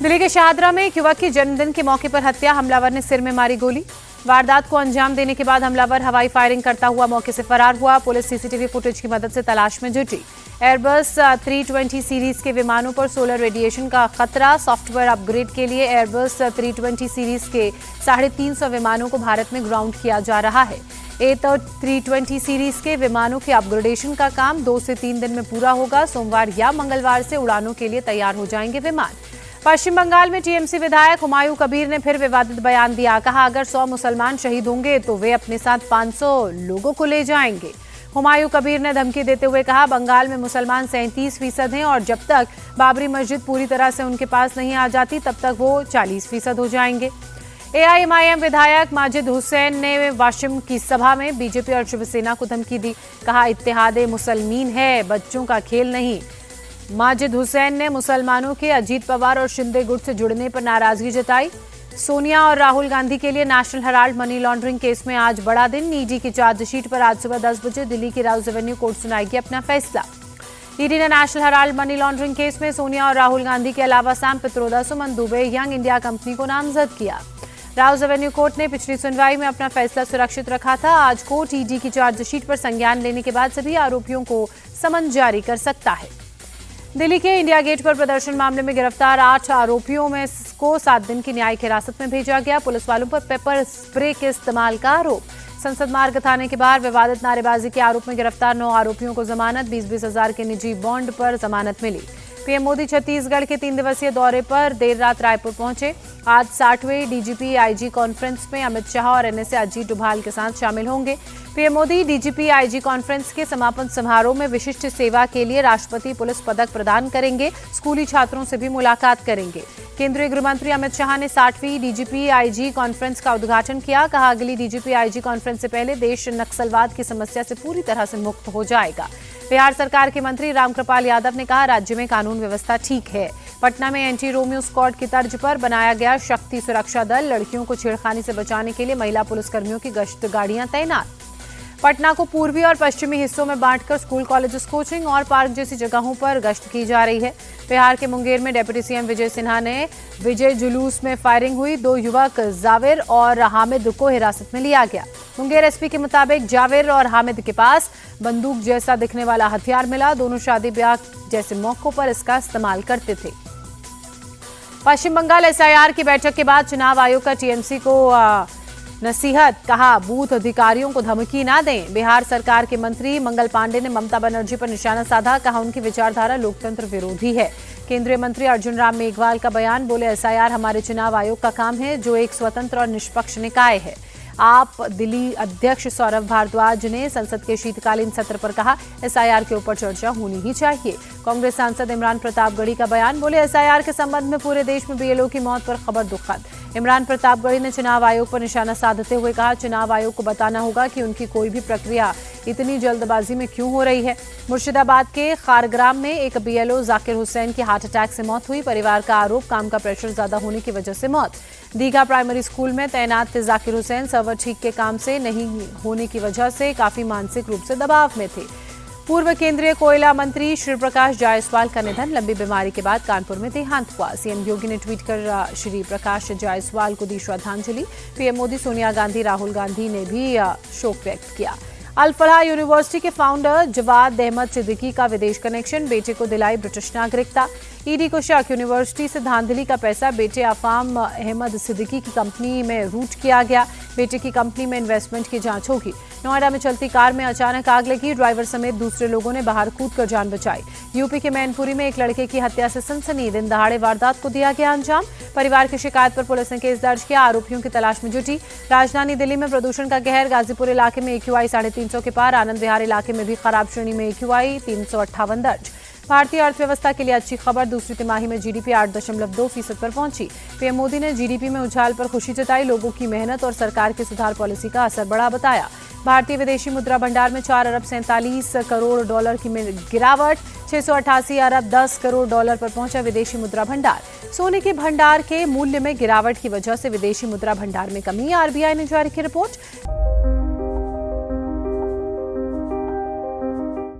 दिल्ली के शाहदरा में एक युवक की जन्मदिन के मौके पर हत्या, हमलावर ने सिर में मारी गोली। वारदात को अंजाम देने के बाद हमलावर हवाई फायरिंग करता हुआ मौके से फरार हुआ। पुलिस सीसीटीवी फुटेज की मदद से तलाश में जुटी। एयरबस 320 सीरीज के विमानों पर सोलर रेडिएशन का खतरा, सॉफ्टवेयर अपग्रेड के लिए एयरबस 320 सीरीज के 350 विमानों को भारत में ग्राउंड किया जा रहा है। A320 सीरीज के विमानों के अपग्रेडेशन का काम 2 से 3 दिन में पूरा होगा। सोमवार या मंगलवार से उड़ानों के लिए तैयार हो जाएंगे विमान। पश्चिम बंगाल में टीएमसी विधायक हुमायूं कबीर ने फिर विवादित बयान दिया। कहा, अगर 100 मुसलमान शहीद होंगे तो वे अपने साथ 500 लोगों को ले जाएंगे। हुमायूं कबीर ने धमकी देते हुए कहा, बंगाल में मुसलमान 37% हैं और जब तक बाबरी मस्जिद पूरी तरह से उनके पास नहीं आ जाती तब तक वो 40% हो जाएंगे। एआईएमआईएम विधायक माजिद हुसैन ने वाशिम की सभा में बीजेपी और शिवसेना को धमकी दी। कहा, इत्तेहादे मुसलमीन है, बच्चों का खेल नहीं। माजिद हुसैन ने मुसलमानों के अजीत पवार और शिंदे गुट से जुड़ने पर नाराजगी जताई। सोनिया और राहुल गांधी के लिए national Herald money laundering case में आज बड़ा दिन। ईडी की चार्जशीट पर आज सुबह 10 बजे दिल्ली की राउज एवेन्यू कोर्ट सुनाएगी अपना फैसला। ईडी ने national Herald money laundering case में सोनिया और राहुल गांधी के अलावा सैम पित्रोदा, सुमन दुबे, यंग इंडिया कंपनी को नामजद किया। राउज एवेन्यू कोर्ट ने पिछली सुनवाई में अपना फैसला सुरक्षित रखा था। आज कोर्ट ईडी की चार्जशीट पर संज्ञान लेने के बाद सभी आरोपियों को समन जारी कर सकता है। दिल्ली के इंडिया गेट पर प्रदर्शन मामले में गिरफ्तार 8 आरोपियों में को 7 दिन की न्यायिक हिरासत में भेजा गया। पुलिस वालों पर पेपर स्प्रे के इस्तेमाल का आरोप। संसद मार्ग थाने के बाहर विवादित नारेबाजी के आरोप में गिरफ्तार 9 आरोपियों को जमानत, 20-20 हजार के निजी बॉन्ड पर जमानत मिली। पीएम मोदी छत्तीसगढ़ के 3 दिवसीय दौरे पर देर रात रायपुर पहुंचे। आज 60वें डीजीपी आईजी कॉन्फ्रेंस में अमित शाह और एनएसए अजीत डोभाल के साथ शामिल होंगे। PM Modi DGP IG conference के समापन समारोह में विशिष्ट सेवा के लिए राष्ट्रपति पुलिस पदक प्रदान करेंगे। स्कूली छात्रों से भी मुलाकात करेंगे। केंद्रीय गृह मंत्री अमित शाह ने 60वीं डीजीपी आईजी कॉन्फ्रेंस का उद्घाटन किया। कहा, अगली डीजीपी आईजी कॉन्फ्रेंस से पहले देश नक्सलवाद की समस्या से पूरी तरह से मुक्त हो जाएगा। बिहार सरकार के मंत्री रामकृपाल यादव ने कहा, राज्य में कानून व्यवस्था ठीक है। पटना में एंटी रोमियो स्क्वाड की तर्ज पर बनाया गया शक्ति सुरक्षा दल। लड़कियों को छेड़खानी से बचाने के लिए महिला पुलिसकर्मियों की गश्त गाड़ियां तैनात। पटना को पूर्वी और पश्चिमी हिस्सों में बांटकर स्कूल, कॉलेजेस, कोचिंग और पार्क जैसी जगहों पर गश्त की जा रही है। बिहार के मुंगेर में डिप्टी सीएम विजय सिन्हा ने विजय जुलूस में फायरिंग हुई। 2 युवक जावेर और हामिद को हिरासत में लिया गया। मुंगेर एसपी के मुताबिक जावेर और हामिद के पास बंदूक जैसा दिखने वाला हथियार मिला। दोनों शादी ब्याह जैसे मौकों पर इसका इस्तेमाल करते थे। पश्चिम बंगाल एसआईआर की बैठक के बाद चुनाव आयोग का टीएमसी को नसीहत। कहा, बूथ अधिकारियों को धमकी ना दें। बिहार सरकार के मंत्री मंगल पांडे ने ममता बनर्जी पर निशाना साधा। कहा, उनकी विचारधारा लोकतंत्र विरोधी है। केंद्रीय मंत्री अर्जुन राम मेघवाल का बयान। बोले, एसआईआर हमारे चुनाव आयोग का काम है जो एक स्वतंत्र और निष्पक्ष निकाय है। आप दिल्ली अध्यक्ष सौरभ भारद्वाज ने संसद के शीतकालीन सत्र पर कहा, एसआईआर के ऊपर चर्चा होनी ही चाहिए। कांग्रेस सांसद इमरान प्रतापगढ़ी का बयान। बोले, एसआईआर के संबंध में पूरे देश में बीएलओ की मौत पर खबर दुखद। इमरान प्रतापगढ़ी ने चुनाव आयोग पर निशाना साधते हुए कहा, चुनाव आयोग को बताना होगा कि उनकी कोई भी प्रक्रिया इतनी जल्दबाजी में क्यों हो रही है। मुर्शिदाबाद के खारग्राम में एक बीएलओ जाकिर हुसैन की हार्ट अटैक से मौत हुई। परिवार का आरोप, काम का प्रेशर ज्यादा होने की वजह से मौत। दीघा प्राइमरी स्कूल में तैनात थे जाकिर हुसैन। सर्वर ठीक के काम से नहीं होने की वजह से काफी मानसिक रूप से दबाव में थे। पूर्व केंद्रीय कोयला मंत्री श्री प्रकाश जायसवाल का निधन। लंबी बीमारी के बाद कानपुर में देहांत हुआ। सीएम योगी ने ट्वीट कर श्री प्रकाश जायसवाल को दी श्रद्धांजलि। पीएम मोदी, सोनिया गांधी, राहुल गांधी ने भी शोक व्यक्त किया। अल फलाह यूनिवर्सिटी के फाउंडर जवाद अहमद सिद्दीकी का विदेश कनेक्शन। बेटे को दिलाई ब्रिटिश नागरिकता। ईडी को शक, यूनिवर्सिटी से धांधली का पैसा बेटे अफाम अहमद सिद्दीकी की कंपनी में रूट किया गया। बेटे की कंपनी में इन्वेस्टमेंट की जांच होगी। नोएडा में चलती कार में अचानक आग लगी। ड्राइवर समेत दूसरे लोगों ने बाहर कूदकर जान बचाई। यूपी के मैनपुरी में एक लड़के की हत्या से सनसनी। दिन दहाड़े वारदात को दिया गया अंजाम। परिवार की शिकायत पर पुलिस ने केस दर्ज किया। आरोपियों की तलाश में जुटी। राजधानी दिल्ली में प्रदूषण का कहर। गाजीपुर इलाके में AQI 350 के पार। आनंद विहार इलाके में भी खराब श्रेणी में AQI 358 दर्ज। भारतीय अर्थव्यवस्था के लिए अच्छी खबर। दूसरी तिमाही में जीडीपी 8.2% पर पहुंची। पीएम मोदी ने जीडीपी में उछाल पर खुशी जताई। लोगों की मेहनत और सरकार की सुधार पॉलिसी का असर बड़ा बताया। भारतीय विदेशी मुद्रा भंडार में 4 अरब 47 करोड़ डॉलर की गिरावट। 688 अरब 10 करोड़ डॉलर पर पहुंचा विदेशी मुद्रा भंडार। सोने के भंडार के मूल्य में गिरावट की वजह से विदेशी मुद्रा भंडार में कमी। आरबीआई ने जारी की रिपोर्ट।